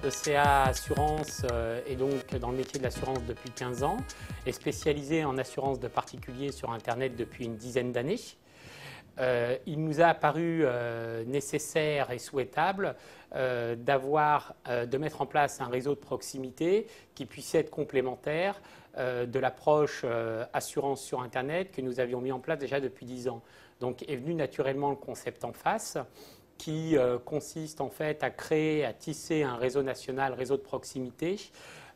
ECA Assurance est donc dans le métier de l'assurance depuis 15 ans, est spécialisé en assurance de particuliers sur Internet depuis une dizaine d'années. Il nous a apparu nécessaire et souhaitable de mettre en place un réseau de proximité qui puisse être complémentaire de l'approche assurance sur Internet que nous avions mis en place déjà depuis 10 ans. Donc est venu naturellement le concept en face qui consiste en fait à créer, à tisser un réseau national, réseau de proximité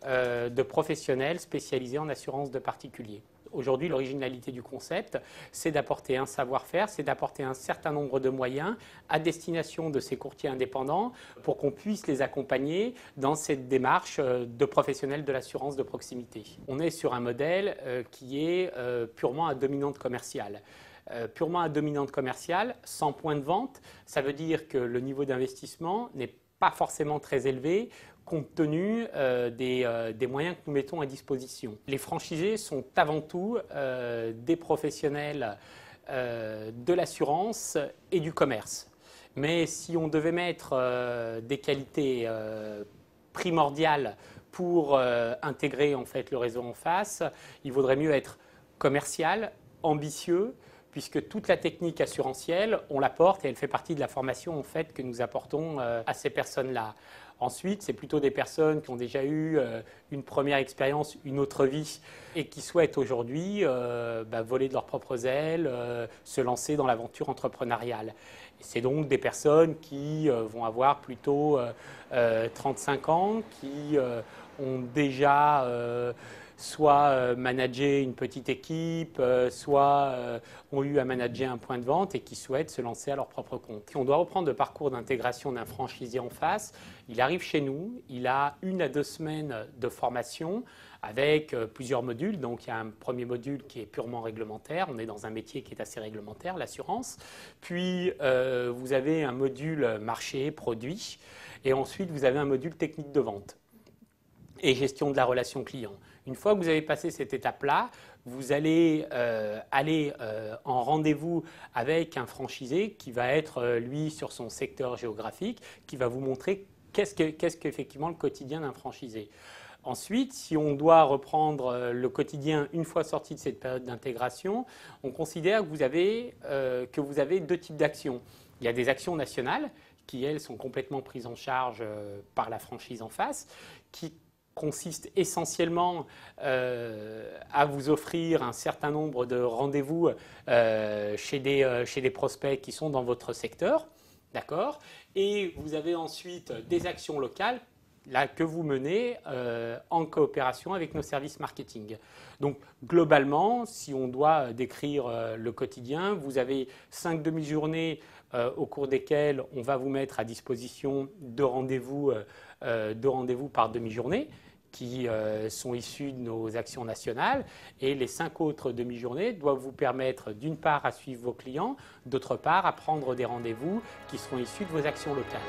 de professionnels spécialisés en assurance de particuliers. Aujourd'hui, l'originalité du concept, c'est d'apporter un savoir-faire, c'est d'apporter un certain nombre de moyens à destination de ces courtiers indépendants pour qu'on puisse les accompagner dans cette démarche de professionnels de l'assurance de proximité. On est sur un modèle qui est purement à dominante commerciale. Purement à dominante commerciale, sans point de vente, ça veut dire que le niveau d'investissement n'est pas forcément très élevé compte tenu des moyens que nous mettons à disposition. Les franchisés sont avant tout des professionnels de l'assurance et du commerce. Mais si on devait mettre des qualités primordiales pour intégrer en fait le réseau en face, il vaudrait mieux être commercial, ambitieux, puisque toute la technique assurantielle, on l'apporte et elle fait partie de la formation en fait, que nous apportons à ces personnes-là. Ensuite, c'est plutôt des personnes qui ont déjà eu une première expérience, une autre vie, et qui souhaitent aujourd'hui voler de leurs propres ailes, se lancer dans l'aventure entrepreneuriale. C'est donc des personnes qui vont avoir plutôt 35 ans, qui ont déjà soit managé une petite équipe, soit ont eu à manager un point de vente et qui souhaitent se lancer à leur propre compte. Si on doit reprendre le parcours d'intégration d'un franchisé en face, il arrive chez nous, il a 1 à 2 semaines de formation avec plusieurs modules. Donc il y a un premier module qui est purement réglementaire, on est dans un métier qui est assez réglementaire, l'assurance. Puis vous avez un module marché, produit, et ensuite vous avez un module technique de vente et gestion de la relation client. Une fois que vous avez passé cette étape-là, vous allez aller en rendez-vous avec un franchisé qui va être, lui, sur son secteur géographique, qui va vous montrer qu'est-ce qu'effectivement le quotidien d'un franchisé. Ensuite, si on doit reprendre le quotidien une fois sorti de cette période d'intégration, on considère que vous avez 2 types d'actions. Il y a des actions nationales qui, elles, sont complètement prises en charge par la franchise en face, qui consiste essentiellement à vous offrir un certain nombre de rendez-vous chez des prospects qui sont dans votre secteur, d'accord ? Et vous avez ensuite des actions locales là, que vous menez en coopération avec nos services marketing. Donc globalement, si on doit décrire le quotidien, vous avez 5 demi-journées au cours desquelles on va vous mettre à disposition 2 rendez-vous par demi-journée qui sont issus de nos actions nationales, et les 5 autres demi-journées doivent vous permettre d'une part à suivre vos clients, d'autre part à prendre des rendez-vous qui seront issus de vos actions locales.